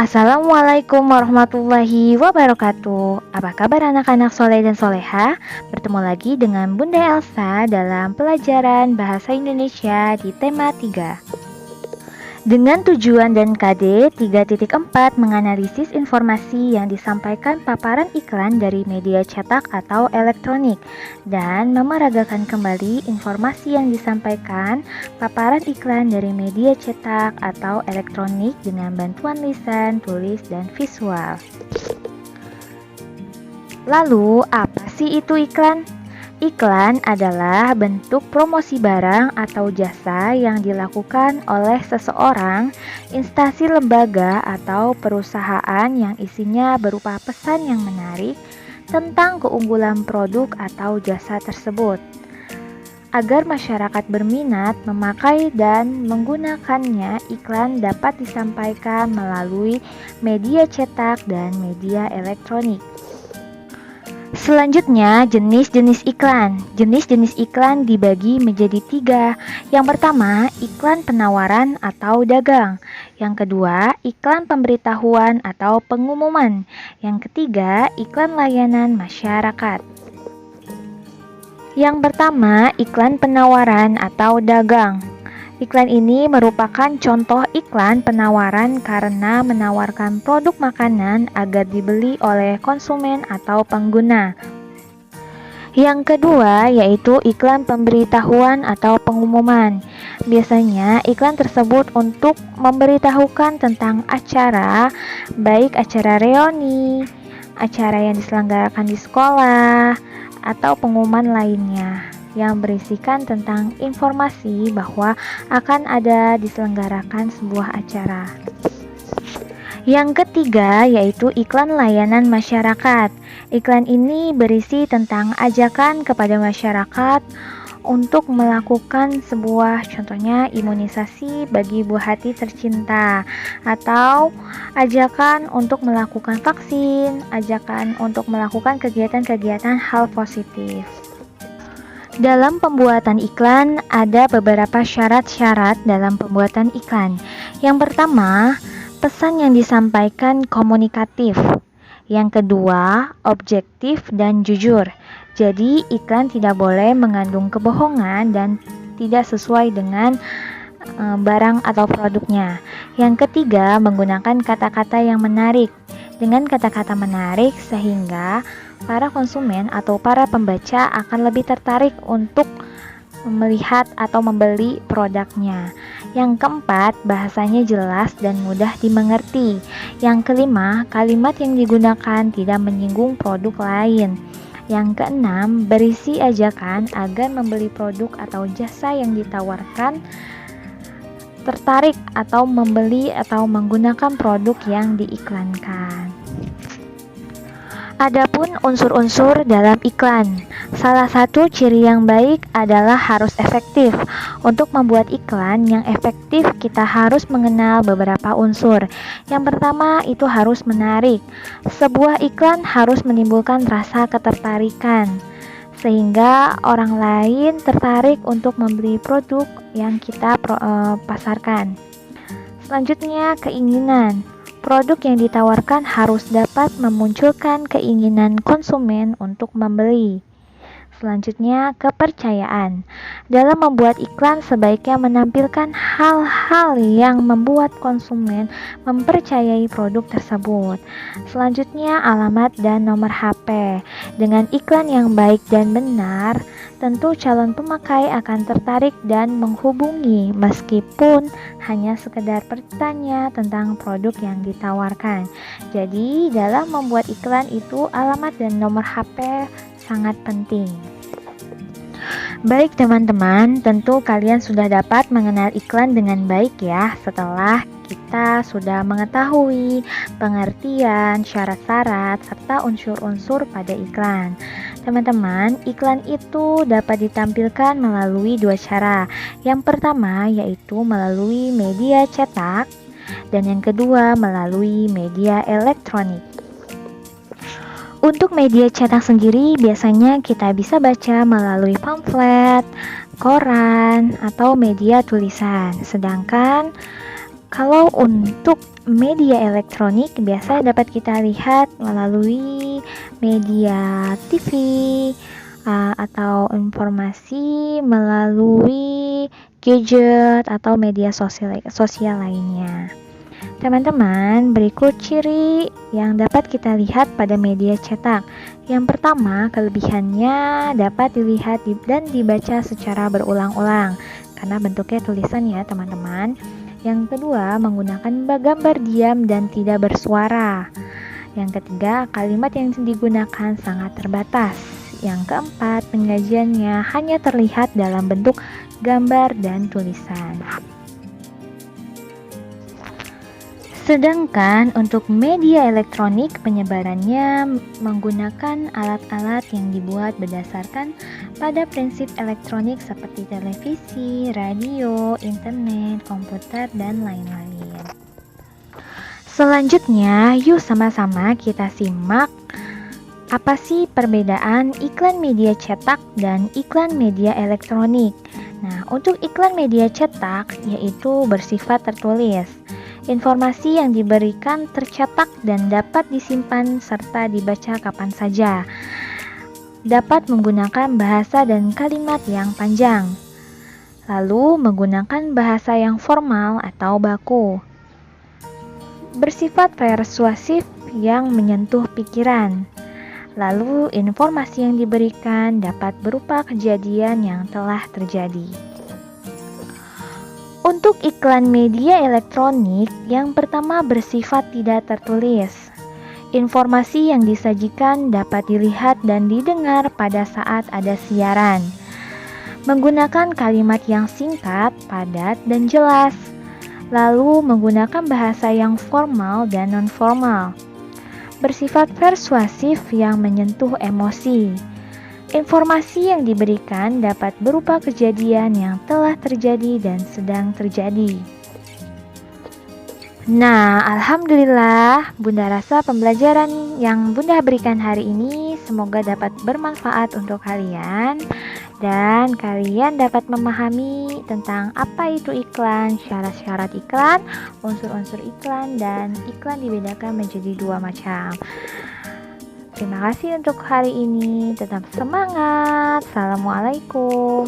Assalamualaikum warahmatullahi wabarakatuh. Apa kabar anak-anak soleh dan soleha? Bertemu lagi dengan Bunda Elsa dalam pelajaran Bahasa Indonesia di tema 3. Dengan tujuan dan KD 3.4 menganalisis informasi yang disampaikan paparan iklan dari media cetak atau elektronik dan memeragakan kembali informasi yang disampaikan paparan iklan dari media cetak atau elektronik dengan bantuan lisan, tulis, dan visual. Lalu, apa sih itu iklan? Iklan adalah bentuk promosi barang atau jasa yang dilakukan oleh seseorang, instansi, lembaga, atau perusahaan yang isinya berupa pesan yang menarik tentang keunggulan produk atau jasa tersebut, agar masyarakat berminat memakai dan menggunakannya. Iklan dapat disampaikan melalui media cetak dan media elektronik. Selanjutnya, jenis-jenis iklan. Jenis-jenis iklan dibagi menjadi 3. Yang pertama, iklan penawaran atau dagang. Yang kedua, iklan pemberitahuan atau pengumuman. Yang ketiga, iklan layanan masyarakat. Yang pertama, iklan penawaran atau dagang. Iklan ini merupakan contoh iklan penawaran karena menawarkan produk makanan agar dibeli oleh konsumen atau pengguna. Yang kedua yaitu iklan pemberitahuan atau pengumuman. Biasanya iklan tersebut untuk memberitahukan tentang acara, baik acara reuni, acara yang diselenggarakan di sekolah, atau pengumuman lainnya yang berisikan tentang informasi bahwa akan ada diselenggarakan sebuah acara. Yang ketiga yaitu iklan layanan masyarakat. Iklan ini berisi tentang ajakan kepada masyarakat untuk melakukan sebuah, contohnya imunisasi bagi buah hati tercinta, atau ajakan untuk melakukan vaksin, ajakan untuk melakukan kegiatan-kegiatan hal positif. Dalam pembuatan iklan, ada beberapa syarat-syarat dalam pembuatan iklan. Yang pertama, pesan yang disampaikan komunikatif. Yang kedua, objektif dan jujur. Jadi, iklan tidak boleh mengandung kebohongan dan tidak sesuai dengan barang atau produknya. Yang ketiga, menggunakan kata-kata yang menarik. Dengan kata-kata menarik sehingga para konsumen atau para pembaca akan lebih tertarik untuk melihat atau membeli produknya. Yang keempat, bahasanya jelas dan mudah dimengerti. Yang kelima, kalimat yang digunakan tidak menyinggung produk lain. Yang keenam, berisi ajakan agar membeli produk atau jasa yang ditawarkan, tertarik atau membeli atau menggunakan produk yang diiklankan. Adapun unsur-unsur dalam iklan, salah satu ciri yang baik adalah harus efektif. Untuk membuat iklan yang efektif, kita harus mengenal beberapa unsur. Yang pertama, itu harus menarik. Sebuah iklan harus menimbulkan rasa ketertarikan, sehingga orang lain tertarik untuk membeli produk yang kita pasarkan. Selanjutnya, keinginan. Produk yang ditawarkan harus dapat memunculkan keinginan konsumen untuk membeli. Selanjutnya, kepercayaan. Dalam membuat iklan, sebaiknya menampilkan hal-hal yang membuat konsumen mempercayai produk tersebut. Selanjutnya, alamat dan nomor HP. Dengan iklan yang baik dan benar, tentu calon pemakai akan tertarik dan menghubungi meskipun hanya sekedar bertanya tentang produk yang ditawarkan. Jadi, dalam membuat iklan itu alamat dan nomor HP sangat penting. Baik teman-teman, tentu kalian sudah dapat mengenal iklan dengan baik ya setelah kita sudah mengetahui pengertian, syarat-syarat, serta unsur-unsur pada iklan. Teman-teman, iklan itu dapat ditampilkan melalui 2 cara. Yang pertama yaitu melalui media cetak dan yang kedua melalui media elektronik. Untuk media cetak sendiri biasanya kita bisa baca melalui pamflet, koran, atau media tulisan. Sedangkan Kalau untuk media elektronik biasanya dapat kita lihat melalui media TV, atau informasi melalui gadget atau media sosial lainnya. Teman-teman, berikut ciri yang dapat kita lihat pada media cetak. Yang pertama, kelebihannya dapat dilihat dan dibaca secara berulang-ulang karena bentuknya tulisan ya, teman-teman. Yang kedua, menggunakan gambar diam dan tidak bersuara. Yang ketiga, kalimat yang digunakan sangat terbatas. Yang keempat, penyajiannya hanya terlihat dalam bentuk gambar dan tulisan. Sedangkan untuk media elektronik penyebarannya menggunakan alat-alat yang dibuat berdasarkan pada prinsip elektronik seperti televisi, radio, internet, komputer, dan lain-lain. Selanjutnya, yuk sama-sama kita simak apa sih perbedaan iklan media cetak dan iklan media elektronik. Nah, untuk iklan media cetak yaitu bersifat tertulis. Informasi yang diberikan tercetak dan dapat disimpan serta dibaca kapan saja. Dapat menggunakan bahasa dan kalimat yang panjang. Lalu menggunakan bahasa yang formal atau baku. Bersifat persuasif yang menyentuh pikiran. Lalu informasi yang diberikan dapat berupa kejadian yang telah terjadi. Untuk iklan media elektronik, yang pertama bersifat tidak tertulis. Informasi yang disajikan dapat dilihat dan didengar pada saat ada siaran. Menggunakan kalimat yang singkat, padat, dan jelas. Lalu menggunakan bahasa yang formal dan non-formal. Bersifat persuasif yang menyentuh emosi. Informasi yang diberikan dapat berupa kejadian yang telah terjadi dan sedang terjadi. Nah, alhamdulillah, Bunda rasa pembelajaran yang Bunda berikan hari ini semoga dapat bermanfaat untuk kalian dan kalian dapat memahami tentang apa itu iklan, syarat-syarat iklan, unsur-unsur iklan, dan iklan dibedakan menjadi dua macam. Terima kasih untuk hari ini. Tetap semangat. Assalamualaikum.